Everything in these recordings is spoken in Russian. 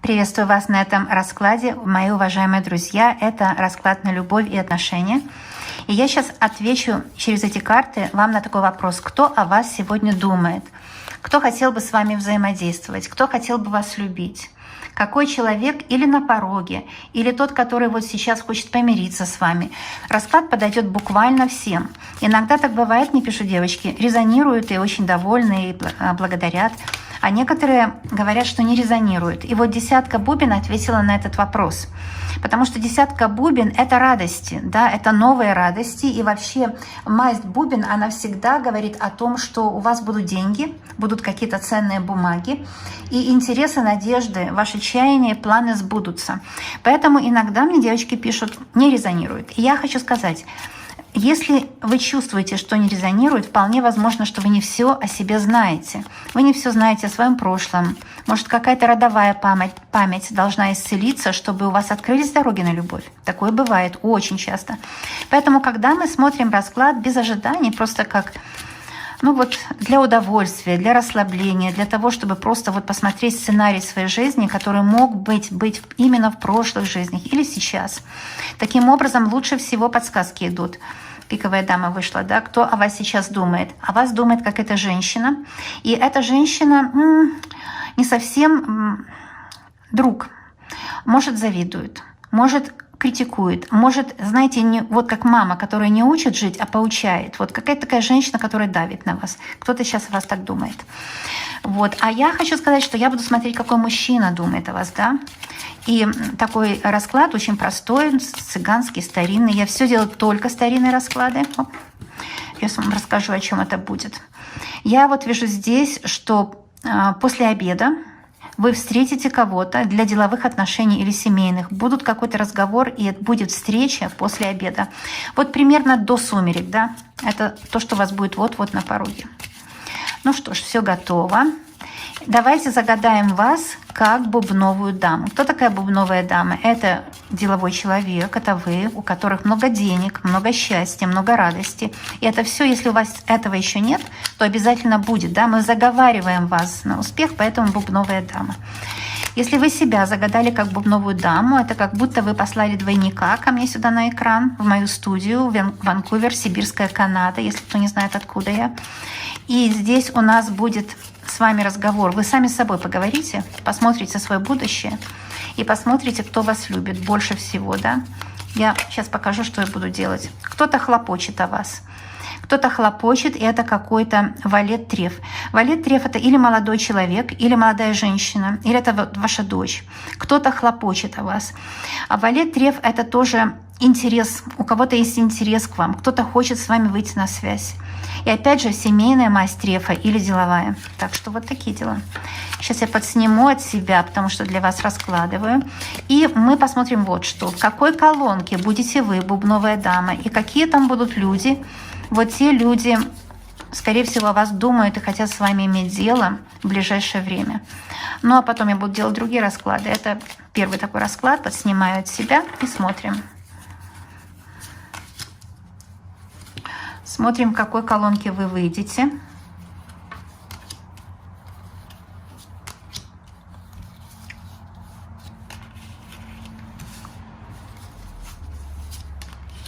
Приветствую вас на этом раскладе, мои уважаемые друзья. Это расклад на любовь и отношения. И я сейчас отвечу через эти карты вам на такой вопрос. Кто о вас сегодня думает? Кто хотел бы с вами взаимодействовать? Кто хотел бы вас любить? Какой человек или на пороге, или тот, который вот сейчас хочет помириться с вами. Расклад подойдет буквально всем. Иногда так бывает, мне пишут девочки, резонируют и очень довольны, и благодарят. А некоторые говорят, что не резонируют. И вот десятка бубен ответила на этот вопрос. Потому что десятка бубен — это радости, да, это новые радости. И вообще масть бубен, она всегда говорит о том, что у вас будут деньги, будут какие-то ценные бумаги, и интересы, надежды, ваши чаяния, планы сбудутся. Поэтому иногда мне девочки пишут, не резонирует. И я хочу сказать, если вы чувствуете, что не резонирует, вполне возможно, что вы не все о себе знаете. Вы не все знаете о своем прошлом. Может, какая-то родовая память должна исцелиться, чтобы у вас открылись дороги на любовь. Такое бывает очень часто. Поэтому, когда мы смотрим расклад без ожиданий, просто как для удовольствия, для расслабления, для того, чтобы просто посмотреть сценарий своей жизни, который мог быть именно в прошлых жизнях или сейчас. Таким образом, лучше всего подсказки идут. Пиковая дама вышла, да? Кто о вас сейчас думает? О вас думает как эта женщина. И эта женщина не совсем друг. Может, завидует, может, критикует, может, знаете, вот как мама, которая не учит жить, а поучает. Вот какая-то такая женщина, которая давит на вас. Кто-то сейчас о вас так думает. Вот. А я хочу сказать, что я буду смотреть, какой мужчина думает о вас, да. И такой расклад очень простой, цыганский, старинный. Я все делаю только старинные расклады. Я вам расскажу, о чем это будет. Я вот вижу здесь, что после обеда вы встретите кого-то для деловых отношений или семейных. Будут какой-то разговор, и будет встреча после обеда. Вот примерно до сумерек, да? Это то, что у вас будет вот-вот на пороге. Ну что ж, все готово. Давайте загадаем вас как бубновую даму. Кто такая бубновая дама? Это деловой человек, это вы, у которых много денег, много счастья, много радости. И это все, если у вас этого еще нет, то обязательно будет. Да? Мы заговариваем вас на успех, поэтому бубновая дама. Если вы себя загадали как бубновую даму, это как будто вы послали двойника ко мне сюда на экран, в мою студию, Ванкувер, Сибирская Канада, если кто не знает, откуда я. И здесь у нас будет с вами разговор. Вы сами с собой поговорите, посмотрите свое будущее и посмотрите, кто вас любит больше всего, да? Я сейчас покажу, что я буду делать. Кто-то хлопочет о вас. Кто-то хлопочет, и это какой-то валет треф. Валет треф — это или молодой человек, или молодая женщина, или это ваша дочь. Кто-то хлопочет о вас. А валет треф — это тоже интерес. У кого-то есть интерес к вам. Кто-то хочет с вами выйти на связь. И опять же, семейная масть трефа или деловая. Так что вот такие дела. Сейчас я подсниму от себя, потому что для вас раскладываю. И мы посмотрим вот что. В какой колонке будете вы, бубновая дама, и какие там будут люди. Вот те люди, скорее всего, о вас думают и хотят с вами иметь дело в ближайшее время. Ну, а потом я буду делать другие расклады. Это первый такой расклад. Подснимаю от себя и смотрим. Смотрим, в какой колонке вы выйдете.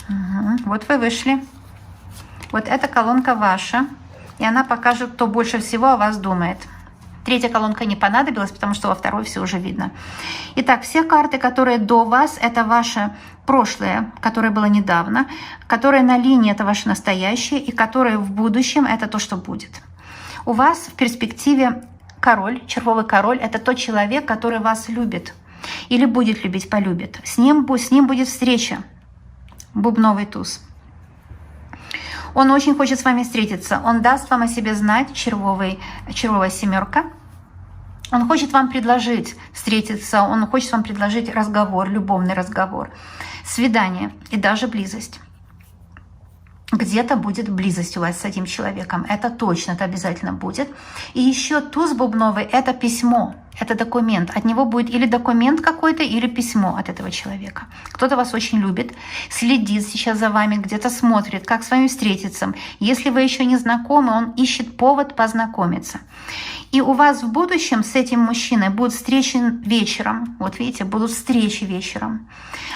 Угу. Вот вы вышли. Вот эта колонка ваша, и она покажет, кто больше всего о вас думает. Третья колонка не понадобилась, потому что во второй все уже видно. Итак, все карты, которые до вас, это ваше прошлое, которое было недавно, которое на линии, это ваше настоящее, и которое в будущем, это то, что будет. У вас в перспективе король, червовый король, это тот человек, который вас любит или будет любить, полюбит. С ним будет встреча, бубновый туз. Он очень хочет с вами встретиться. Он даст вам о себе знать, червовая семерка. Он хочет вам предложить встретиться, он хочет вам предложить разговор, любовный разговор, свидание и даже близость. Где-то будет близость у вас с этим человеком. Это точно, это обязательно будет. И еще туз бубновый — это письмо. Это документ. От него будет или документ какой-то, или письмо от этого человека. Кто-то вас очень любит, следит сейчас за вами, где-то смотрит, как с вами встретиться. Если вы еще не знакомы, он ищет повод познакомиться. И у вас в будущем с этим мужчиной будут встречи вечером. Вот видите, будут встречи вечером.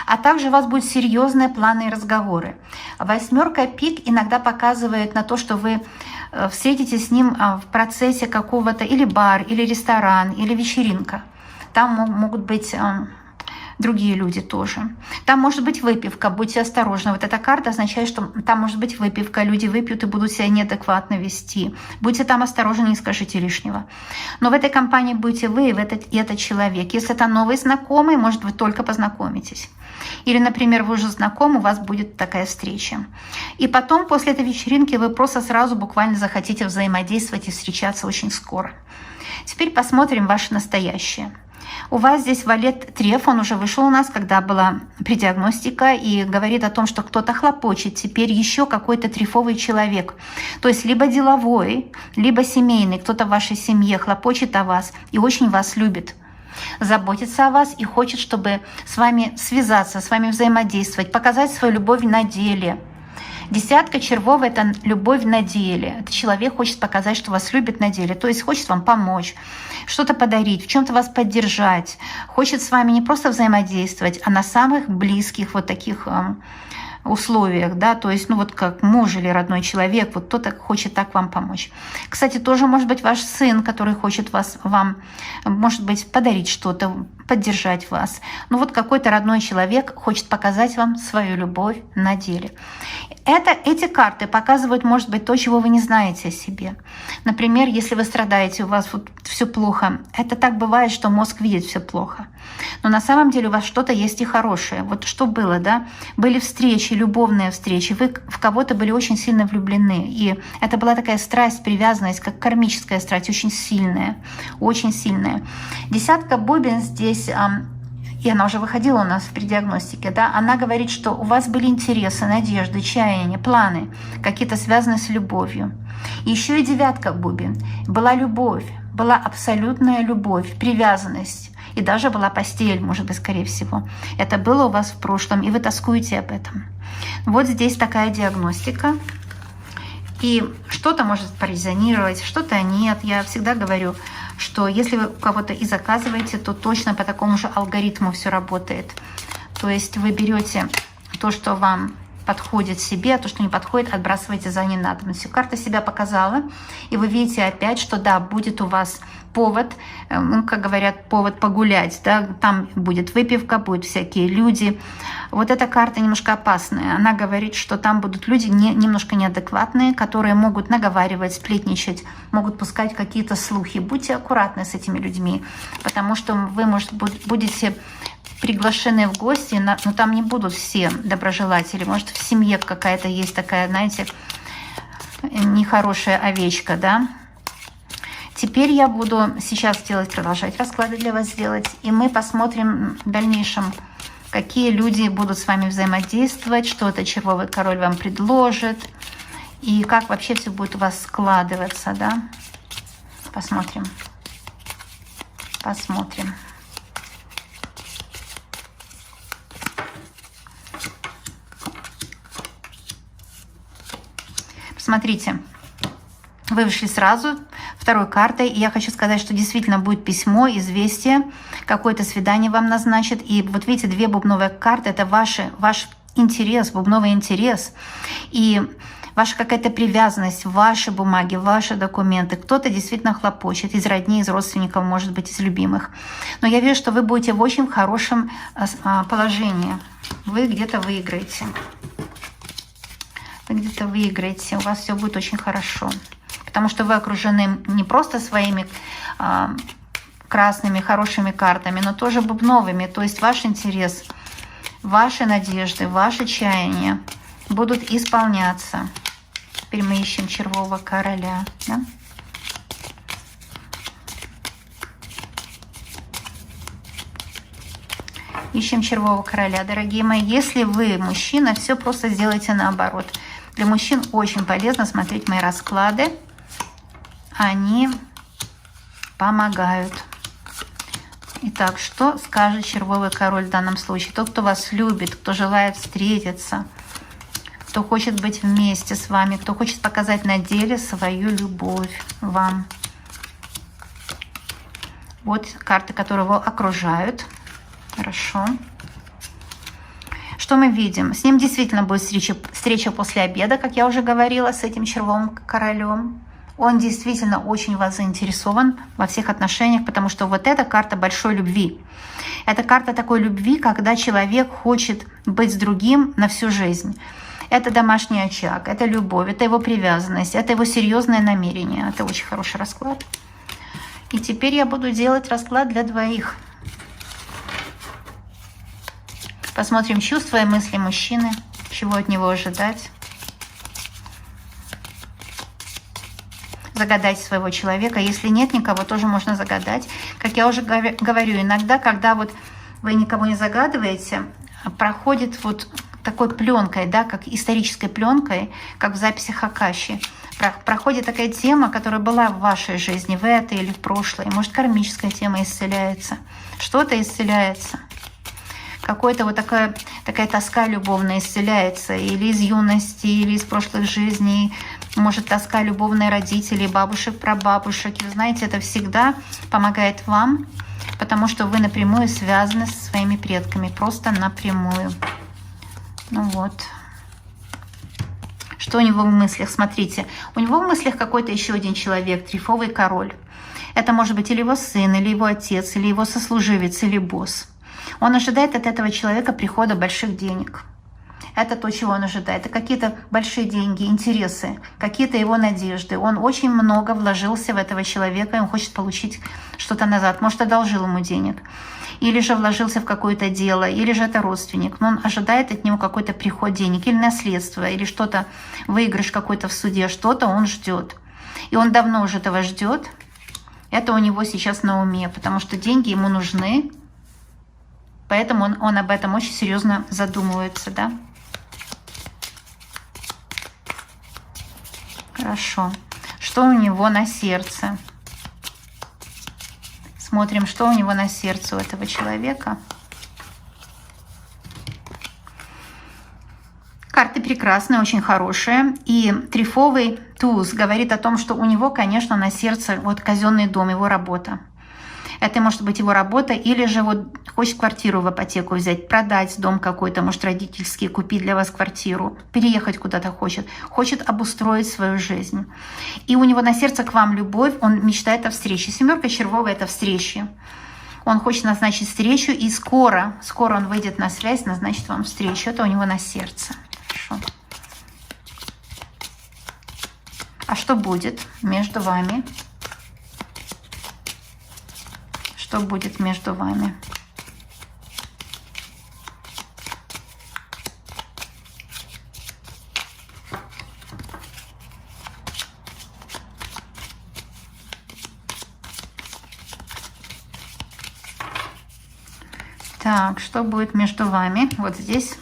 А также у вас будут серьезные планы и разговоры. Восьмерка пик иногда показывает на то, что вы встретитесь с ним в процессе какого-то или бар, или ресторан, или вечеринка. Там могут быть другие люди тоже. Там может быть выпивка, будьте осторожны. Вот эта карта означает, что там может быть выпивка, люди выпьют и будут себя неадекватно вести. Будьте там осторожны, не скажите лишнего. Но в этой компании будете вы и этот человек. Если это новый знакомый, может, вы только познакомитесь. Или, например, вы уже знакомы, у вас будет такая встреча. И потом, после этой вечеринки, вы просто сразу буквально захотите взаимодействовать и встречаться очень скоро. Теперь посмотрим ваше настоящее. У вас здесь валет треф, он уже вышел у нас, когда была предиагностика, и говорит о том, что кто-то хлопочет, теперь еще какой-то трефовый человек. То есть либо деловой, либо семейный, кто-то в вашей семье хлопочет о вас и очень вас любит, заботится о вас и хочет, чтобы с вами связаться, с вами взаимодействовать, показать свою любовь на деле. Десятка червов – это любовь на деле. Этот человек хочет показать, что вас любит на деле, то есть хочет вам помочь, что-то подарить, в чем-то вас поддержать, хочет с вами не просто взаимодействовать, а на самых близких вот таких условиях, да, то есть, ну вот как муж или родной человек, вот кто-то хочет так вам помочь. Кстати, тоже может быть ваш сын, который хочет вам, может быть, подарить что-то, поддержать вас. Ну вот какой-то родной человек хочет показать вам свою любовь на деле. Эти карты показывают, может быть, то, чего вы не знаете о себе. Например, если вы страдаете, у вас вот все плохо. Это так бывает, что мозг видит все плохо. Но на самом деле у вас что-то есть и хорошее. Вот что было, да? Были встречи, любовные встречи. Вы в кого-то были очень сильно влюблены. И это была такая страсть, привязанность, как кармическая страсть, очень сильная. Очень сильная. Десятка бубен здесь... и она уже выходила у нас в предиагностике, да, она говорит, что у вас были интересы, надежды, чаяния, планы, какие-то связанные с любовью. Еще и девятка бубен. Была любовь, была абсолютная любовь, привязанность. И даже была постель, может быть, скорее всего. Это было у вас в прошлом, и вы тоскуете об этом. Вот здесь такая диагностика. И что-то может порезонировать, что-то нет. Я всегда говорю, что если вы у кого-то и заказываете, то точно по такому же алгоритму все работает. То есть вы берете то, что вам подходит себе, а то, что не подходит, отбрасываете за ненадобностью. Карта себя показала, и вы видите опять, что да, будет у вас повод, ну, как говорят, повод погулять, да, там будет выпивка, будут всякие люди. Вот эта карта немножко опасная. Она говорит, что там будут люди немножко неадекватные, которые могут наговаривать, сплетничать, могут пускать какие-то слухи. Будьте аккуратны с этими людьми, потому что вы, может, будете приглашены в гости, но там не будут все доброжелатели. Может, в семье какая-то есть такая, знаете, нехорошая овечка, да? Теперь я буду сейчас продолжать расклады для вас делать, и мы посмотрим в дальнейшем, какие люди будут с вами взаимодействовать, что этот червовый король вам предложит, и как вообще все будет у вас складываться, да? Посмотрим. Посмотрим. Смотрите, вы вышли сразу второй картой, и я хочу сказать, что действительно будет письмо, известие, какое-то свидание вам назначат. И вот видите, две бубновые карты – это ваш интерес, бубновый интерес, и ваша какая-то привязанность, ваши бумаги, ваши документы. Кто-то действительно хлопочет из родни, из родственников, может быть, из любимых. Но я вижу, что вы будете в очень хорошем положении. Вы где-то выиграете. Вы где-то выиграете, у вас все будет очень хорошо. Потому что вы окружены не просто своими красными, хорошими картами, но тоже бубновыми. То есть ваш интерес, ваши надежды, ваши чаяния будут исполняться. Теперь мы ищем червового короля. Да? Ищем червового короля. Дорогие мои, если вы мужчина, все просто сделайте наоборот. Для мужчин очень полезно смотреть мои расклады. Они помогают. Итак, что скажет червовый король в данном случае? Тот, кто вас любит, кто желает встретиться, кто хочет быть вместе с вами, кто хочет показать на деле свою любовь вам. Вот карты, которые его окружают. Хорошо. Что мы видим? С ним действительно будет встреча после обеда, как я уже говорила, с этим червовым королем. Он действительно очень вас заинтересован во всех отношениях, потому что вот эта карта большой любви. Это карта такой любви, когда человек хочет быть с другим на всю жизнь. Это домашний очаг, это любовь, это его привязанность, это его серьезное намерение. Это очень хороший расклад. И теперь я буду делать расклад для двоих. Посмотрим чувства и мысли мужчины, чего от него ожидать. Загадать своего человека. Если нет никого, тоже можно загадать. Как я уже говорю, иногда, когда вот вы никого не загадываете, проходит вот такой пленкой, да, как исторической пленкой, как в записях Акаши. Проходит такая тема, которая была в вашей жизни, в этой или в прошлой. Может, кармическая тема исцеляется. Что-то исцеляется. Какая-то вот такая тоска любовная исцеляется. Или из юности, или из прошлых жизней. Может, тоска любовной родителей, бабушек, прабабушек. И вы знаете, это всегда помогает вам, потому что вы напрямую связаны со своими предками. Просто напрямую. Ну вот. Что у него в мыслях? Смотрите, у него в мыслях какой-то еще один человек, трифовый король. Это может быть или его сын, или его отец, или его сослуживец, или босс. Он ожидает от этого человека прихода больших денег. Это то, чего он ожидает. Это какие-то большие деньги, интересы, какие-то его надежды. Он очень много вложился в этого человека, и он хочет получить что-то назад. Может, одолжил ему денег. Или же вложился в какое-то дело, или же это родственник. Но он ожидает от него какой-то приход денег, или наследство, или что-то, выигрыш какой-то в суде, что-то он ждет. И он давно уже этого ждет. Это у него сейчас на уме, потому что деньги ему нужны. Поэтому он об этом очень серьезно задумывается, да? Хорошо. Что у него на сердце? Смотрим, что у него на сердце у этого человека. Карты прекрасные, очень хорошие. И трифовый туз говорит о том, что у него, конечно, на сердце вот казенный дом, его работа. Это может быть его работа, или же вот хочет квартиру в ипотеку взять, продать дом какой-то, может, родительский, купить для вас квартиру, переехать куда-то хочет. Хочет обустроить свою жизнь. И у него на сердце к вам любовь, он мечтает о встрече. Семерка червовая – это встречи. Он хочет назначить встречу, и скоро он выйдет на связь, назначит вам встречу. Это у него на сердце. Хорошо. А что будет между вами? Что будет между вами? Так, что будет между вами? Вот здесь.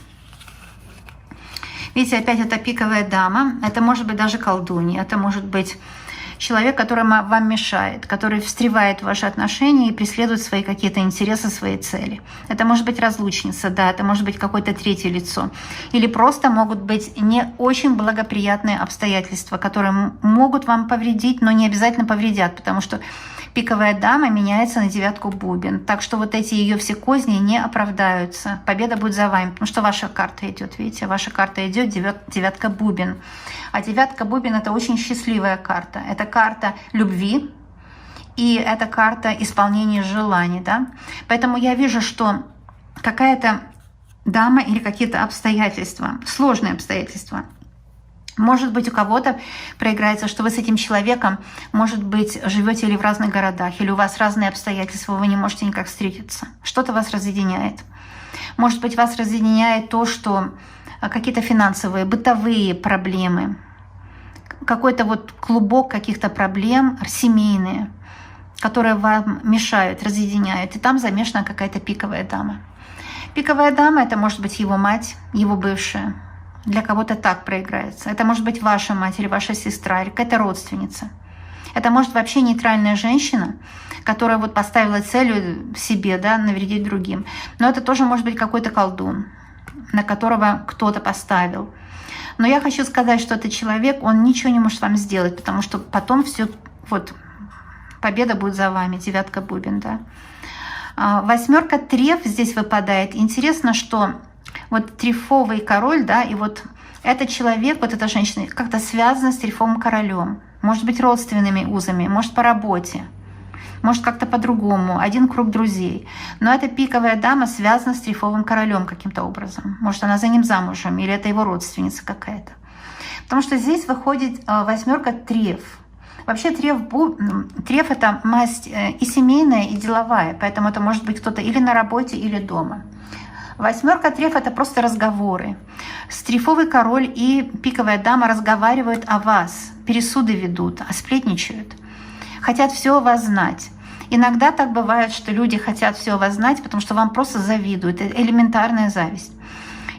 Видите, опять это пиковая дама. Это может быть даже колдунья. Это может быть человек, который вам мешает, который встревает в ваши отношения и преследует свои какие-то интересы, свои цели. Это может быть разлучница, да, это может быть какое-то третье лицо. Или просто могут быть не очень благоприятные обстоятельства, которые могут вам повредить, но не обязательно повредят, потому что пиковая дама меняется на девятку бубен. Так что вот эти ее все козни не оправдаются. Победа будет за вами, потому что ваша карта идет, видите, ваша карта идет, девятка бубен. А девятка бубен – это очень счастливая карта. Это карта любви, и это карта исполнения желаний, да. Поэтому я вижу, что какая-то дама или какие-то обстоятельства, сложные обстоятельства, может быть, у кого-то проиграется, что вы с этим человеком, может быть, живете или в разных городах, или у вас разные обстоятельства, вы не можете никак встретиться. Что-то вас разъединяет. Может быть, вас разъединяет то, что какие-то финансовые, бытовые проблемы, какой-то вот клубок каких-то проблем семейные, которые вам мешают, разъединяют. И там замешана какая-то пиковая дама. Пиковая дама – это может быть его мать, его бывшая. Для кого-то так проиграется. Это может быть ваша мать или ваша сестра, или какая-то родственница. Это может вообще нейтральная женщина, которая вот поставила целью себе, да, навредить другим. Но это тоже может быть какой-то колдун, на которого кто-то поставил. Но я хочу сказать, что этот человек, он ничего не может вам сделать, потому что потом все, вот, победа будет за вами, 9 бубен, да. 8 треф здесь выпадает. Интересно, что вот трефовый король, да, и вот этот человек, вот эта женщина, как-то связана с трефовым королем. Может быть, родственными узами, может, по работе, может, как-то по-другому, один круг друзей. Но эта пиковая дама связана с трефовым королем каким-то образом. Может, она за ним замужем, или это его родственница какая-то. Потому что здесь выходит 8 треф. Вообще треф это масть и семейная, и деловая, поэтому это может быть кто-то или на работе, или дома. 8 треф это просто разговоры. Трефовый король и пиковая дама разговаривают о вас, пересуды ведут, сплетничают, хотят все о вас знать. Иногда так бывает, что люди хотят все о вас знать, потому что вам просто завидуют, это элементарная зависть.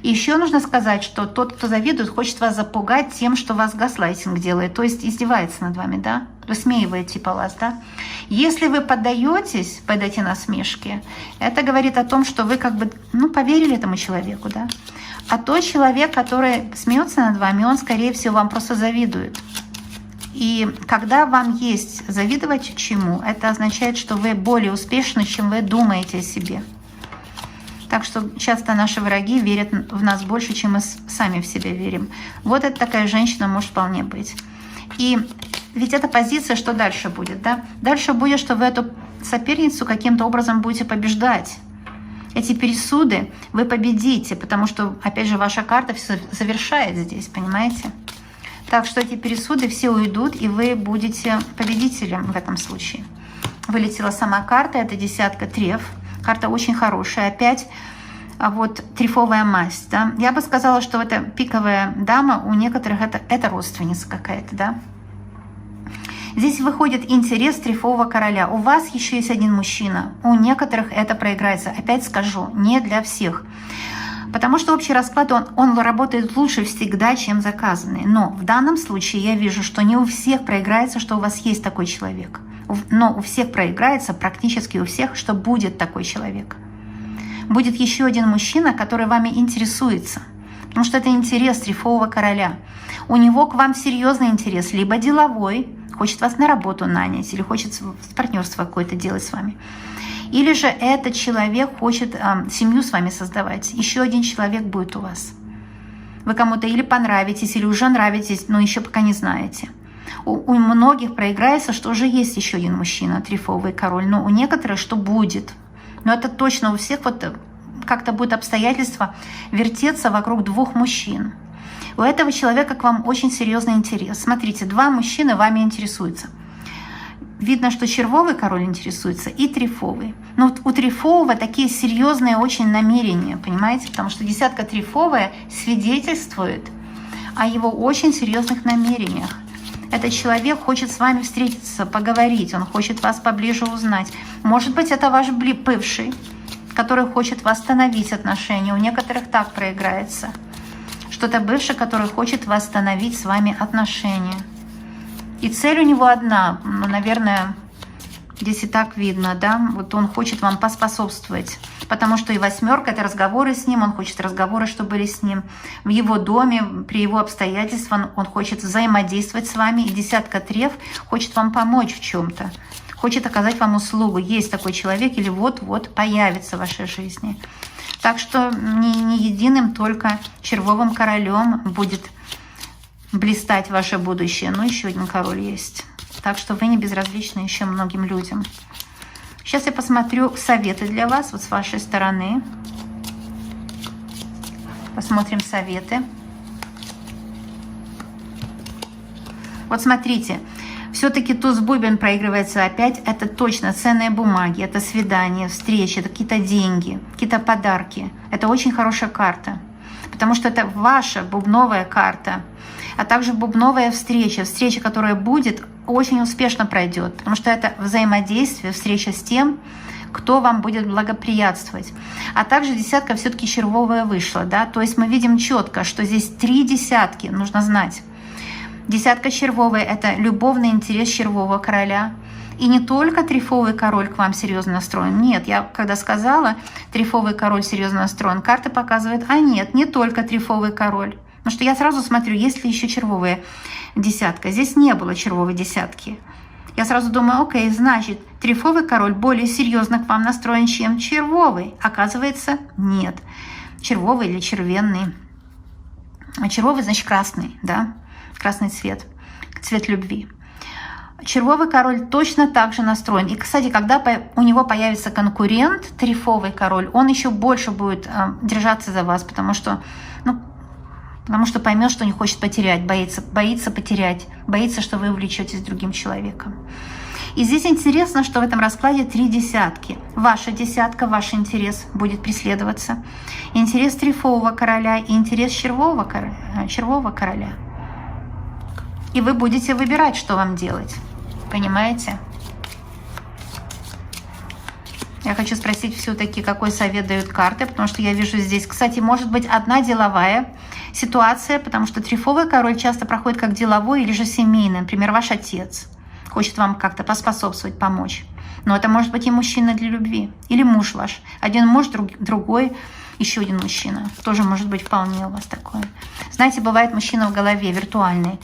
И еще нужно сказать, что тот, кто завидует, хочет вас запугать тем, что вас гаслайтинг делает, то есть издевается над вами, да, высмеивает типа вас, да. Если вы поддаетесь под эти насмешки, это говорит о том, что вы как бы, ну, поверили этому человеку, да. А тот человек, который смеется над вами, он, скорее всего, вам просто завидует. И когда вам есть завидовать чему, это означает, что вы более успешны, чем вы думаете о себе. Так что часто наши враги верят в нас больше, чем мы сами в себя верим. Вот это такая женщина может вполне быть. И ведь эта позиция, что дальше будет? Да? Дальше будет, что вы эту соперницу каким-то образом будете побеждать. Эти пересуды вы победите, потому что, опять же, ваша карта все завершает здесь, понимаете? Так что эти пересуды все уйдут, и вы будете победителем в этом случае. Вылетела сама карта, это 10 треф. Карта очень хорошая. Опять вот трефовая масть. Да? Я бы сказала, что это пиковая дама, у некоторых это родственница какая-то. Да? Здесь выходит интерес трефового короля. У вас еще есть один мужчина. У некоторых это проиграется. Опять скажу, не для всех. Потому что общий расклад, он работает лучше всегда, чем заказанный. Но в данном случае я вижу, что не у всех проиграется, что у вас есть такой человек. Но у всех проиграется, практически у всех, что будет такой человек. Будет еще один мужчина, который вами интересуется. Потому что это интерес трефового короля. У него к вам серьезный интерес, либо деловой, хочет вас на работу нанять, или хочет партнерство какое-то делать с вами. Или же этот человек хочет семью с вами создавать. Еще один человек будет у вас. Вы кому-то или понравитесь, или уже нравитесь, но еще пока не знаете. У многих проиграется, что уже есть еще один мужчина, трефовый король. Но у некоторых, что будет. Но это точно у всех вот как-то будет обстоятельства вертеться вокруг 2 мужчин. У этого человека к вам очень серьезный интерес. Смотрите, 2 мужчины вами интересуются. Видно, что червовый король интересуется и трефовый. Но вот у трефового такие серьезные очень намерения, понимаете? Потому что 10 трефовая свидетельствует о его очень серьезных намерениях. Этот человек хочет с вами встретиться, поговорить, он хочет вас поближе узнать. Может быть, это ваш бывший, который хочет восстановить отношения. У некоторых так проиграется. Что-то бывший, который хочет восстановить с вами отношения. И цель у него одна, ну, наверное, здесь и так видно, да, вот он хочет вам поспособствовать, потому что и 8 это разговоры с ним, он хочет разговоры, чтобы были с ним в его доме, при его обстоятельствах, он хочет взаимодействовать с вами, и 10 треф хочет вам помочь в чем-то, хочет оказать вам услугу. Есть такой человек или вот-вот появится в вашей жизни. Так что не единым только червовым королем будет блистать ваше будущее, но еще один король есть. Так что вы не безразличны еще многим людям. Сейчас я посмотрю советы для вас, вот с вашей стороны. Посмотрим советы. Вот смотрите, все-таки туз бубен проигрывается опять. Это точно ценные бумаги, это свидания, встречи, это какие-то деньги, какие-то подарки. Это очень хорошая карта, потому что это ваша бубновая карта. А также бубновая встреча, которая будет, очень успешно пройдет, потому что это взаимодействие, встреча с тем, кто вам будет благоприятствовать. А также 10 все-таки червовая вышла, да, то есть мы видим четко, что здесь 3 десятки, нужно знать. Десятка червовая – это любовный интерес червового короля. И не только трифовый король к вам серьезно настроен. Нет, я когда сказала, трифовый король серьезно настроен, карта показывает, а нет, не только трифовый король. Потому что я сразу смотрю, есть ли еще червовая десятка. Здесь не было червовой десятки. Я сразу думаю, окей, значит, трифовый король более серьезно к вам настроен, чем червовый. Оказывается, нет. Червовый или червенный. А червовый, значит, красный, да? Красный цвет, цвет любви. Червовый король точно так же настроен. И, кстати, когда у него появится конкурент, трифовый король, он еще больше будет держаться за вас, потому что поймет, что не хочет потерять, боится потерять, боится, что вы увлечетесь другим человеком. И здесь интересно, что в этом раскладе 3 десятки. Ваша десятка, ваш интерес будет преследоваться. Интерес трифового короля и интерес червового короля. И вы будете выбирать, что вам делать. Понимаете? Я хочу спросить все-таки, какой совет дают карты, потому что я вижу здесь, кстати, может быть одна деловая ситуация, потому что трифовый король часто проходит как деловой или же семейный. Например, ваш отец хочет вам как-то поспособствовать, помочь. Но это может быть и мужчина для любви, или муж ваш. Один муж, другой, еще один мужчина. Тоже может быть вполне у вас такое. Знаете, бывает мужчина в голове виртуальный.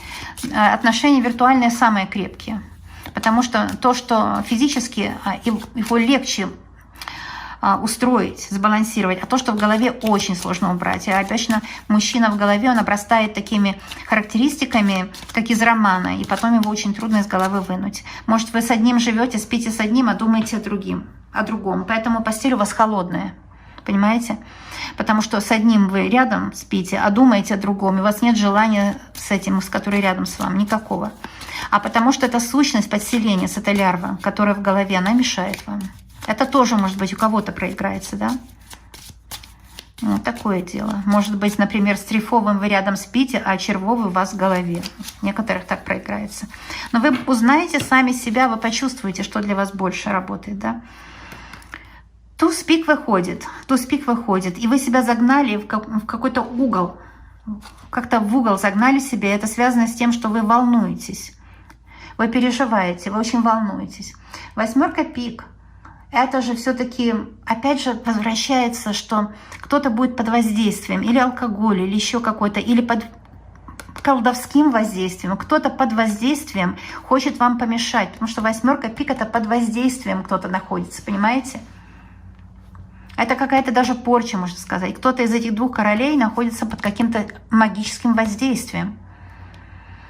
Отношения виртуальные самые крепкие. Потому что то, что физически его легче устроить, сбалансировать, а то, что в голове очень сложно убрать. И обычно мужчина в голове, он обрастает такими характеристиками, как из романа, и потом его очень трудно из головы вынуть. Может, вы с одним живете, спите с одним, а думаете о другом. Поэтому постель у вас холодная. Понимаете? Потому что с одним вы рядом спите, а думаете о другом, и у вас нет желания с этим, с который рядом с вами, никакого. А потому что это сущность подселения, это лярва, которая в голове, она мешает вам. Это тоже, может быть, у кого-то проиграется, да? Вот такое дело. Может быть, например, с трифовым вы рядом спите, а червовый у вас в голове. Некоторых так проиграется. Но вы узнаете сами себя, вы почувствуете, что для вас больше работает, да? Туз-пик выходит, и вы себя загнали в какой-то угол, как-то в угол загнали себя, это связано с тем, что вы волнуетесь, вы переживаете, вы очень волнуетесь. Восьмерка пик, это же все-таки, опять же, возвращается, что кто-то будет под воздействием, или алкоголя, или еще какой-то, или под колдовским воздействием, кто-то под воздействием хочет вам помешать, потому что восьмерка пик, это под воздействием кто-то находится, понимаете? Это какая-то даже порча, можно сказать. Кто-то из этих двух королей находится под каким-то магическим воздействием.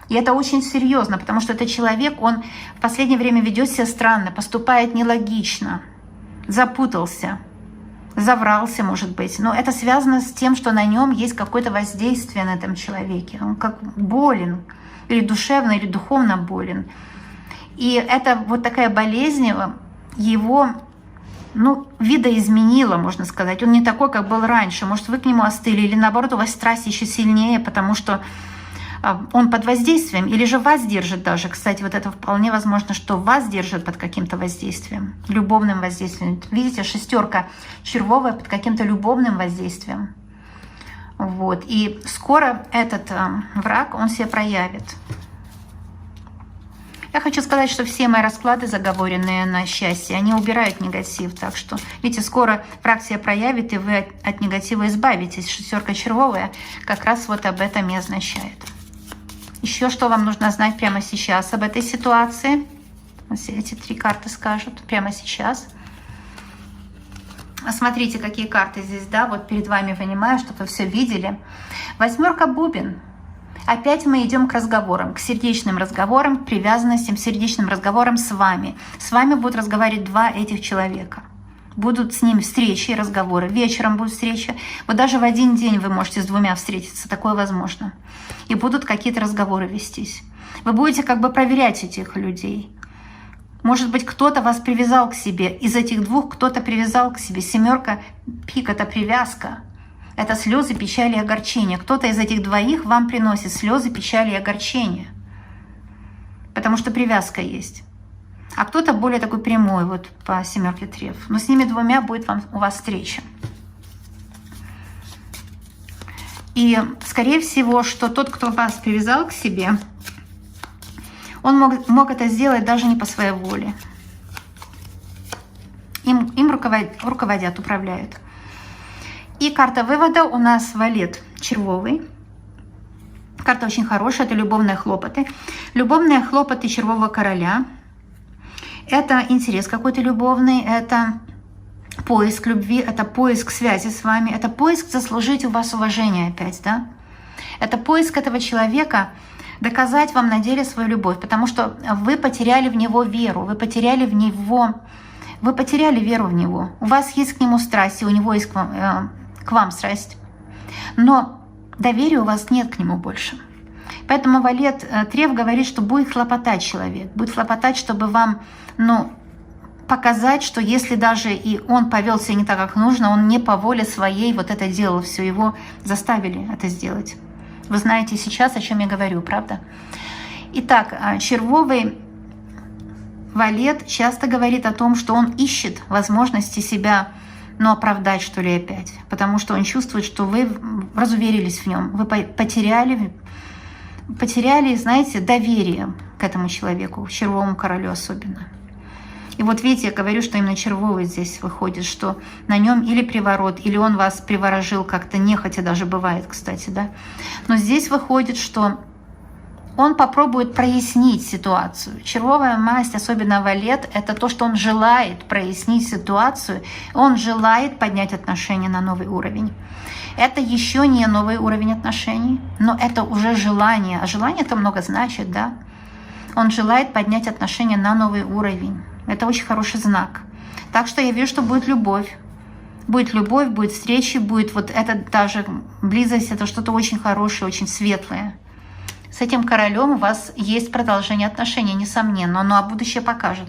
И это очень серьезно, потому что этот человек, он в последнее время ведет себя странно, поступает нелогично, запутался, заврался, может быть. Но это связано с тем, что на нем есть какое-то воздействие на этом человеке. Он как болен, или душевно, или духовно болен. И это вот такая болезнь его... видоизменила, можно сказать. Он не такой, как был раньше. Может, вы к нему остыли, или наоборот, у вас страсть еще сильнее, потому что он под воздействием, или же вас держит даже. Кстати, вот это вполне возможно, что вас держит под каким-то воздействием, любовным воздействием. Видите, шестерка червовая под каким-то любовным воздействием. Вот. И скоро этот враг, он себя проявит. Я хочу сказать, что все мои расклады, заговоренные на счастье, они убирают негатив. Так что, видите, скоро враг себя проявит, и вы от негатива избавитесь. Шестерка червовая как раз вот об этом и означает. Еще что вам нужно знать прямо сейчас об этой ситуации? Эти 3 карты скажут прямо сейчас. Смотрите, какие карты здесь, да, вот перед вами вынимаю, чтобы вы все видели. Восьмерка бубен. Опять мы идем к разговорам, к сердечным разговорам, к привязанностям, сердечным разговорам с вами. С вами будут разговаривать 2 этих человека. Будут с ним встречи и разговоры. Вечером будут встречи. Вот даже в один день вы можете с 2 встретиться. Такое возможно. И будут какие-то разговоры вестись. Вы будете как бы проверять этих людей. Может быть, кто-то вас привязал к себе. Из этих 2 кто-то привязал к себе. Семерка пик – это привязка. Это слезы, печали и огорчения. Кто-то из этих 2 вам приносит слезы, печали и огорчения. Потому что привязка есть. А кто-то более такой прямой, вот по семерке треф. Но с ними 2 будет у вас встреча. И, скорее всего, что тот, кто вас привязал к себе, Он мог это сделать даже не по своей воле. Им руководят, управляют. И карта вывода у нас валет червовый. Карта очень хорошая, это любовные хлопоты. Любовные хлопоты червового короля. Это интерес какой-то любовный, это поиск любви, это поиск связи с вами, это поиск заслужить у вас уважение опять, да? Это поиск этого человека, доказать вам на деле свою любовь, потому что вы потеряли в него веру, вы потеряли веру в него. У вас есть к нему страсть, и у него есть к вам страсть. Но доверия у вас нет к нему больше. Поэтому валет треф говорит, что будет хлопотать человек, будет хлопотать, чтобы вам, показать, что если даже и он повел себя не так, как нужно, он не по воле своей вот это делал, все, его заставили это сделать. Вы знаете сейчас, о чем я говорю, правда? Итак, червовый валет часто говорит о том, что он ищет возможности себя, оправдать, что ли, опять. Потому что он чувствует, что вы разуверились в нем, вы потеряли, знаете, доверие к этому человеку, червовому королю особенно. И вот видите, я говорю, что именно червовый здесь выходит, что на нем или приворот, или он вас приворожил как-то нехотя, даже бывает, кстати, да. Но здесь выходит, что он попробует прояснить ситуацию. Червовая масть, особенно валет, это то, что он желает прояснить ситуацию, он желает поднять отношения на новый уровень. Это еще не новый уровень отношений, но это уже желание. А желание это много значит, да. Он желает поднять отношения на новый уровень. Это очень хороший знак. Так что я вижу, что будет любовь. Будет любовь, будет встречи, будет вот это даже близость, это что-то очень хорошее, очень светлое. С этим королем у вас есть продолжение отношений, несомненно, но будущее покажет.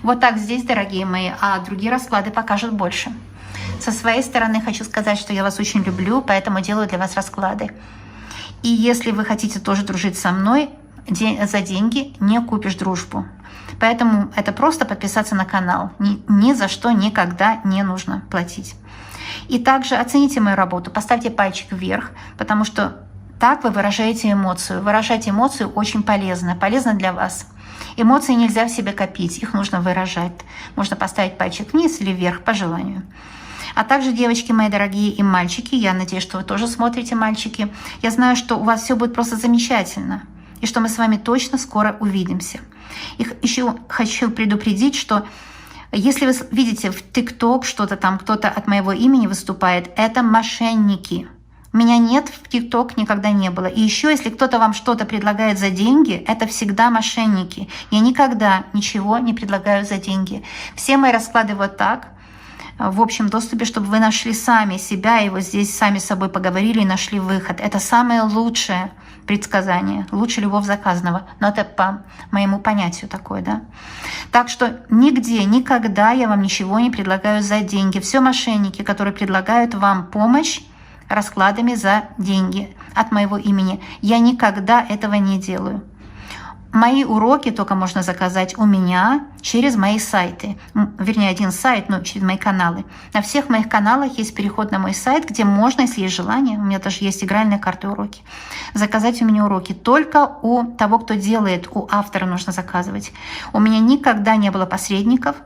Вот так здесь, дорогие мои, а другие расклады покажут больше. Со своей стороны хочу сказать, что я вас очень люблю, поэтому делаю для вас расклады. И если вы хотите тоже дружить со мной, за деньги не купишь дружбу. Поэтому это просто подписаться на канал. Ни за что никогда не нужно платить. И также оцените мою работу, поставьте пальчик вверх, потому что так вы выражаете эмоцию. Выражать эмоцию очень полезно, полезно для вас. Эмоции нельзя в себе копить, их нужно выражать. Можно поставить пальчик вниз или вверх по желанию. А также, девочки мои дорогие и мальчики, я надеюсь, что вы тоже смотрите, мальчики. Я знаю, что у вас все будет просто замечательно. И что мы с вами точно скоро увидимся. И еще хочу предупредить, что если вы видите в ТикТок что-то там, кто-то от моего имени выступает, это мошенники. Меня нет в ТикТок, никогда не было. И еще, если кто-то вам что-то предлагает за деньги, это всегда мошенники. Я никогда ничего не предлагаю за деньги. Все мои расклады вот так, в общем доступе, чтобы вы нашли сами себя, и вот здесь сами с собой поговорили и нашли выход. Это самое лучшее предсказание, лучше любовь заказанного. Но это по моему понятию такое, да. Так что нигде, никогда я вам ничего не предлагаю за деньги. Все мошенники, которые предлагают вам помощь раскладами за деньги от моего имени. Я никогда этого не делаю. Мои уроки только можно заказать у меня через мои сайты. Вернее, один сайт, но через мои каналы. На всех моих каналах есть переход на мой сайт, где можно, если есть желание, у меня даже есть игральные карты уроки, заказать у меня уроки. Только у того, кто делает, у автора нужно заказывать. У меня никогда не было посредников.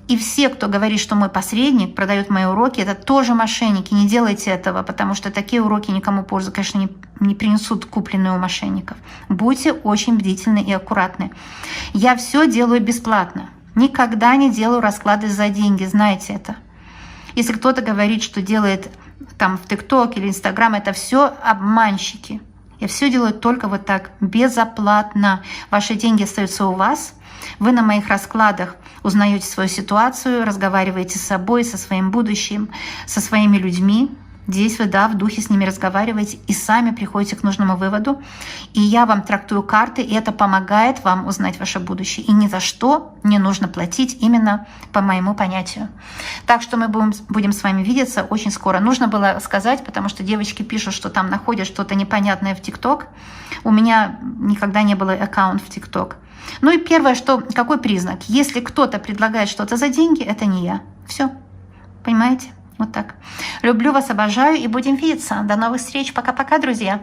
И все, кто говорит, что мой посредник продает мои уроки, это тоже мошенники. Не делайте этого, потому что такие уроки никому пользу, конечно, не принесут, купленные у мошенников. Будьте очень бдительны и аккуратны. Я все делаю бесплатно. Никогда не делаю расклады за деньги, знаете это. Если кто-то говорит, что делает там в ТикТок или Инстаграм, это все обманщики. Я все делаю только вот так, безоплатно. Ваши деньги остаются у вас. Вы на моих раскладах узнаете свою ситуацию, разговариваете с собой, со своим будущим, со своими людьми. Здесь вы, да, в духе с ними разговариваете и сами приходите к нужному выводу. И я вам трактую карты, и это помогает вам узнать ваше будущее. И ни за что не нужно платить именно по моему понятию. Так что мы будем с вами видеться очень скоро. Нужно было сказать, потому что девочки пишут, что там находят что-то непонятное в ТикТок. У меня никогда не было аккаунта в ТикТок. Ну и первое, что какой признак? Если кто-то предлагает что-то за деньги, это не я. Все. Понимаете? Вот так. Люблю вас, обожаю и будем видеться. До новых встреч. Пока-пока, друзья.